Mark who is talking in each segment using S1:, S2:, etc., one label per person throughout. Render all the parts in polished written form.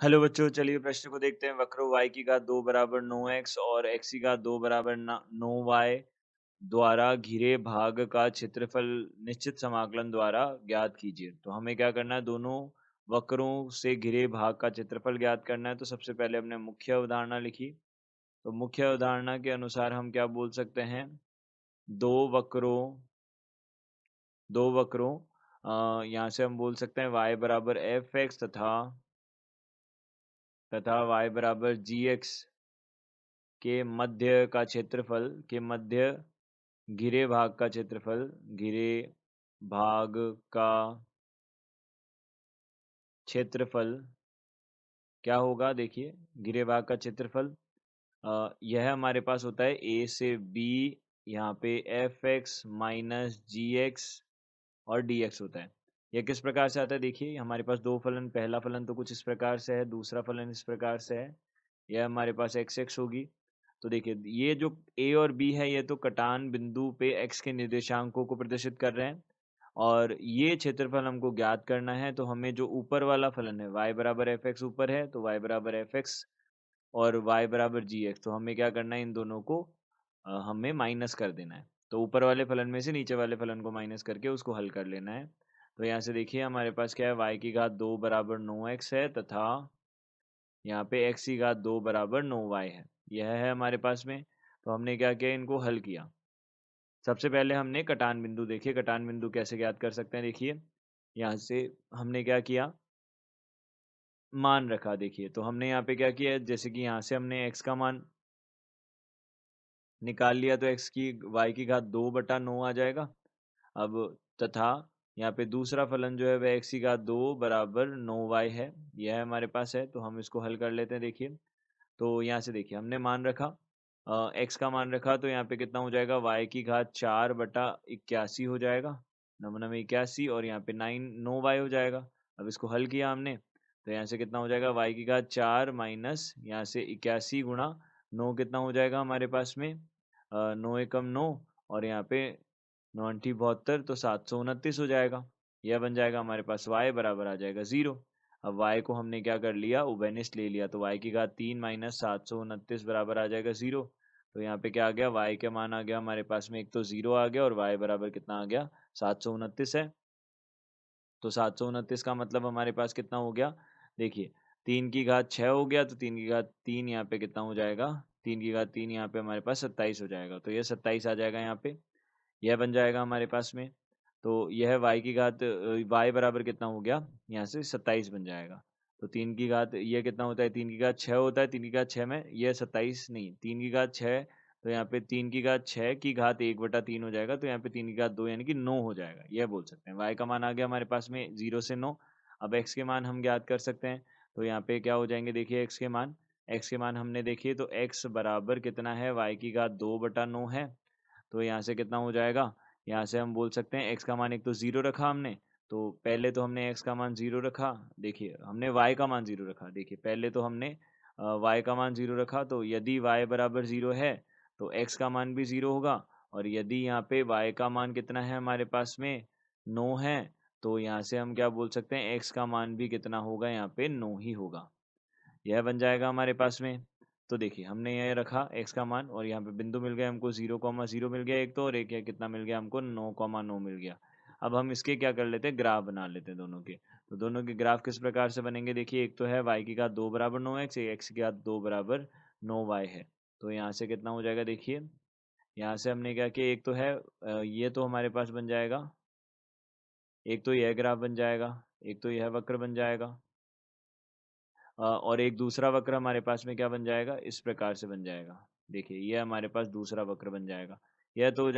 S1: Hello बच्चों, चलिए प्रश्न को देखते हैं। वक्र y की घात 2 बराबर 9x और x की घात 2 बराबर 9y द्वारा घिरे भाग का क्षेत्रफल निश्चित समाकलन द्वारा ज्ञात कीजिए। तो हमें क्या करना है, दोनों वक्रों से घिरे भाग का क्षेत्रफल ज्ञात करना है। तो सबसे पहले हमने मुख्य अवधारणा लिखी। तो मुख्य अवधारणा के अनुसार हम क्या बोल सकते हैं, दो वक्रों यहाँ से हम बोल सकते हैं y बराबर एफ एक्स तथा y बराबर जी एक्स के मध्य का क्षेत्रफल के मध्य घिरे भाग का क्षेत्रफल घिरे भाग का क्षेत्रफल क्या होगा। देखिए, घिरे भाग का क्षेत्रफल यह हमारे पास होता है ए से बी, यहाँ पे एफ एक्स माइनस जी एक्स और डी एक्स होता है। यह किस प्रकार से आता है, देखिए हमारे पास दो फलन, पहला फलन तो कुछ इस प्रकार से है, दूसरा फलन इस प्रकार से है। यह हमारे पास एक्स एक्स होगी। तो देखिए, ये जो ए और बी है ये तो कटान बिंदु पे एक्स के निर्देशांकों को प्रदर्शित कर रहे हैं, और ये क्षेत्रफल हमको ज्ञात करना है। तो हमें जो ऊपर वाला फलन है y बराबर एफ एक्स ऊपर है, तो y बराबर एफ एक्स और y बराबर जी एक्स, तो हमें क्या करना है, इन दोनों को हमें माइनस कर देना है। तो ऊपर वाले फलन में से नीचे वाले फलन को माइनस करके उसको हल कर लेना है। तो यहाँ से देखिए हमारे पास क्या है, y की घात 2 बराबर 9x है तथा यहाँ पे x की घात 2 बराबर 9y है। यह है हमारे पास में। तो हमने क्या किया, इनको हल किया। सबसे पहले हमने कटान बिंदु देखे, कटान बिंदु कैसे ज्ञात कर सकते हैं। देखिए, यहाँ से हमने क्या किया, मान रखा। देखिए, तो हमने यहाँ पे क्या किया, जैसे कि यहाँ से हमने x का मान निकाल लिया, तो x की y की घात 2/9 आ जाएगा। अब तथा यहाँ पे दूसरा फलन जो है वह x की घात 2 बराबर 9y है। यह हमारे पास है, तो हम इसको हल कर लेते हैं। देखिए, तो यहाँ से देखिए हमने मान रखा, x का मान रखा, तो यहाँ पे कितना हो जाएगा, y की घात 4/81 हो जाएगा, नमूना में 81, और यहाँ पे 9y हो जाएगा। अब इसको हल किया हमने, तो यहाँ से कितना हो जाएगा, y की घात 4 माइनस यहाँ से 81 गुणा 9 कितना हो जाएगा हमारे पास में, 9 एकम 9, और यहाँ पे 9×72 तो 729 हो जाएगा। यह बन जाएगा हमारे पास, y बराबर आ जाएगा 0। अब y को हमने क्या कर लिया, उभयनिष्ठ ले लिया, तो y की घात 3 माइनस 729 बराबर आ जाएगा 0। तो यहाँ पे क्या आ गया, y का मान आ गया हमारे पास में, एक तो 0 आ गया, और y बराबर कितना आ गया, 729 है। तो 729 का मतलब हमारे पास कितना हो गया, देखिए 3 की घात 6 हो गया, तो 3 की घात 3 यहाँ पे कितना हो जाएगा, 3 की घात 3 यहाँ पे हमारे पास 27 हो जाएगा। तो यह 27 आ जाएगा यहाँ पे, यह बन जाएगा हमारे पास में। तो यह y की घात y बराबर कितना हो गया, यहाँ से 27 बन जाएगा। तो 3 की घात यह कितना होता है, 3 की घात 6 होता है, 3 की घात 6 में यह 27 नहीं, 3 की घात 6, तो यहाँ पे 3 की घात 6 की घात 1/3 हो जाएगा, तो यहाँ पे 3 की घात 2 यानी कि 9 हो जाएगा। यह बोल सकते हैं, y का मान आ गया हमारे पास में 0 से 9। अब x के मान हम ज्ञात कर सकते हैं। तो यहाँ पे क्या हो जाएंगे, देखिए x के मान हमने देखिए, तो x बराबर कितना है, y की घात 2/9 है। तो यहाँ से कितना हो जाएगा, यहाँ से हम बोल सकते हैं x का मान, एक तो 0 रखा हमने, तो पहले तो हमने x का मान 0 रखा, देखिए हमने y का मान 0 रखा। देखिए, पहले तो हमने y का मान 0 रखा, तो यदि y बराबर 0 है तो x का मान भी 0 होगा, और यदि यहाँ पे y का मान कितना है हमारे पास में, 9 है, तो यहाँ से हम क्या बोल सकते हैं, x का मान भी कितना होगा, यहाँ पे 9 ही होगा। यह बन जाएगा हमारे पास में। तो देखिए, हमने यह रखा x का मान, और यहाँ पे बिंदु मिल गए हमको, 0,0 मिल गया एक तो, और एक यह कितना मिल गया हमको, 9,9 मिल गया। अब हम इसके क्या कर लेते हैं, ग्राफ बना लेते हैं दोनों के। तो दोनों के ग्राफ किस प्रकार से बनेंगे, देखिए एक तो है y की घात 2 बराबर 9x, x की घात 2 बराबर 9y है। तो यहाँ से कितना हो जाएगा, देखिए यहाँ से हमने क्या किया, एक तो है ये तो हमारे पास बन जाएगा, एक तो यह ग्राफ बन जाएगा, एक तो यह वक्र बन जाएगा, और एक दूसरा वक्र हमारे पास में क्या बन जाएगा, इस प्रकार से बन जाएगा। देखिए, यह हमारे पास दूसरा वक्र बन जाएगा। यह तो हो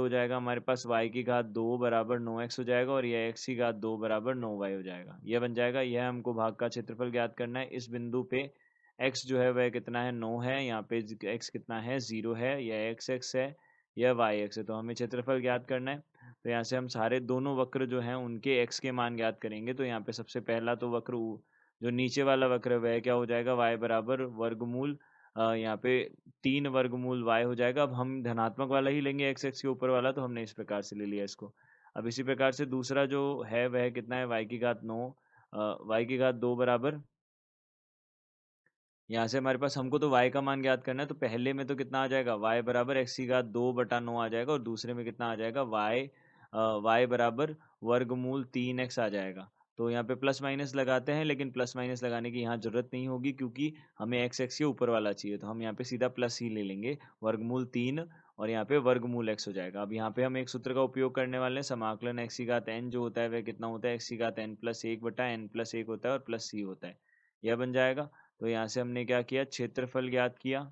S1: जाएगा हमारे पास y की घात 2 बराबर 9x हो जाएगा, और यह x की घात 2 बराबर 9y हो जाएगा। यह बन जाएगा। यह हमको भाग का क्षेत्रफल ज्ञात करना है। इस बिंदु पे x जो है वह कितना है, 9 है, यहाँ पे x कितना है, 0 है, यह x है, यह y है, तो हमें क्षेत्रफल ज्ञात करना है। तो यहाँ से हम सारे दोनों वक्र जो हैं उनके x के मान ज्ञात करेंगे। तो यहाँ पे सबसे पहला तो वक्र जो नीचे वाला वक्र है वह क्या हो जाएगा, y बराबर वर्गमूल यहाँ पे 3 वर्गमूल y हो जाएगा। अब हम धनात्मक वाला ही लेंगे, एक्स एक्स के ऊपर वाला, तो हमने इस प्रकार से ले लिया इसको। अब इसी प्रकार से दूसरा जो है वह कितना है, y की घात 9 y की घात 2 बराबर, यहाँ से हमारे पास हमको तो y का मान ज्ञात करना है, तो पहले में तो कितना आ जाएगा, y बराबर x की घात 2/9 आ जाएगा, और दूसरे में कितना आ जाएगा, y बराबर वर्गमूल 3x आ जाएगा। तो यहाँ पे प्लस माइनस लगाते हैं, लेकिन प्लस माइनस लगाने की यहाँ जरूरत नहीं होगी, क्योंकि हमें x के ऊपर वाला चाहिए, तो हम यहाँ पे सीधा प्लस ही ले लेंगे, वर्गमूल 3 और यहाँ पे वर्गमूल x हो जाएगा। अब यहाँ पे हम एक सूत्र का उपयोग करने वाले हैं, समाकलन x की घात n जो होता है वह कितना होता है, x की घात n+1/n+1 होता है और प्लस c होता है, यह बन जाएगा। तो यहाँ से हमने क्या किया, क्षेत्रफल ज्ञात किया।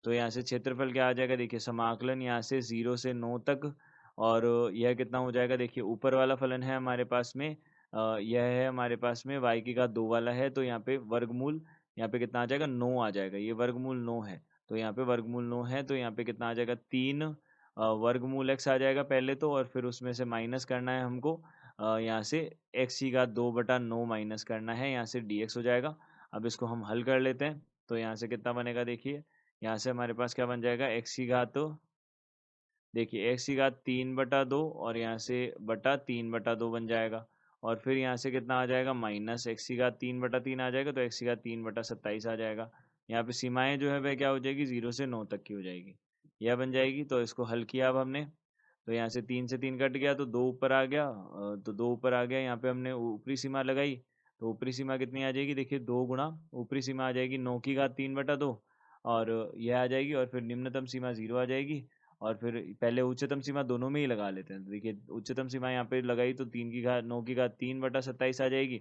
S1: तो यहाँ से क्षेत्रफल क्या आ जाएगा, देखिए समाकलन यहाँ से 0 से 9 तक, और यह कितना हो जाएगा, देखिए ऊपर वाला फलन है हमारे पास में, यह है हमारे पास में y की घात 2 वाला है, तो यहाँ पे वर्गमूल, यहाँ पे कितना आ जाएगा, 9 आ जाएगा, ये वर्गमूल 9 है, तो यहाँ पे वर्गमूल 9 है, तो यहाँ पे कितना आ जाएगा, 3 वर्गमूल x आ जाएगा पहले तो, और फिर उसमें से माइनस करना है हमको, यहाँ से x की घात 2/9 माइनस करना है, यहाँ से dx हो जाएगा। अब इसको हम हल कर लेते हैं, तो यहाँ से कितना बनेगा, देखिए यहाँ से हमारे पास क्या बन जाएगा, x की घात, तो देखिए x की घात 3/2 और यहाँ से बटा 3/2 बन जाएगा, और फिर यहाँ से कितना आ जाएगा, माइनस x की घात 3/3 आ जाएगा, तो x की घात 3/27 आ जाएगा। यहाँ पे सीमाएं जो है वह क्या हो जाएगी, 0 से 9 तक की हो जाएगी, यह बन जाएगी। तो इसको हल किया अब हमने, तो यहाँ से 3 से 3 कट गया, तो 2 ऊपर आ गया, तो 2 ऊपर आ गया, यहाँ पे हमने ऊपरी सीमा लगाई, तो ऊपरी सीमा कितनी आ जाएगी, देखिए 2 गुणा ऊपरी सीमा आ जाएगी 9 की घात 3/2, और यह आ जाएगी, और फिर निम्नतम सीमा 0 आ जाएगी, और फिर पहले उच्चतम सीमा दोनों में ही लगा लेते हैं, तो देखिए उच्चतम सीमा यहाँ पे लगाई, तो 3 की घात 9 की घात 3/27 आ जाएगी,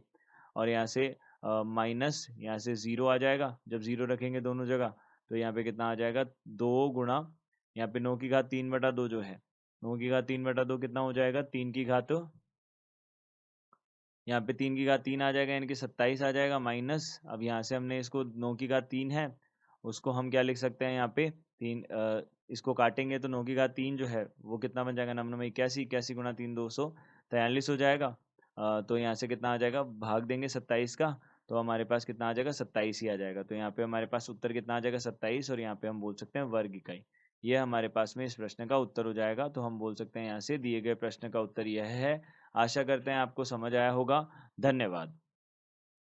S1: और यहाँ से माइनस यहाँ से 0 आ जाएगा, जब 0 रखेंगे दोनों जगह, तो यहाँ पे कितना आ जाएगा, 2 गुणा यहाँ पे 9 की घात 3/2 जो है, 9 की घात 3/2 कितना हो जाएगा, 3 की घात, यहाँ पे 3 की घात 3 आ जाएगा, यानी कि 27 आ जाएगा, माइनस, अब यहाँ से हमने इसको 9 की घात 3 है, उसको हम क्या लिख सकते हैं, यहाँ पे तीन, इसको काटेंगे तो 9 की घात 3 जो है वो कितना बन जाएगा, नम 81, 81 गुणा 3 243 हो जाएगा। तो यहाँ से कितना आ जाएगा, भाग देंगे 27 का, तो हमारे पास कितना आ जाएगा, 27 ही आ जाएगा। तो यहाँ पे हमारे पास उत्तर कितना आ जाएगा, 27, और यहाँ पे हम बोल सकते हैं वर्ग इकाई। ये हमारे पास में इस प्रश्न का उत्तर हो जाएगा। तो हम बोल सकते हैं यहाँ से दिए गए प्रश्न का उत्तर यह है। आशा करते हैं आपको समझ आया होगा। धन्यवाद।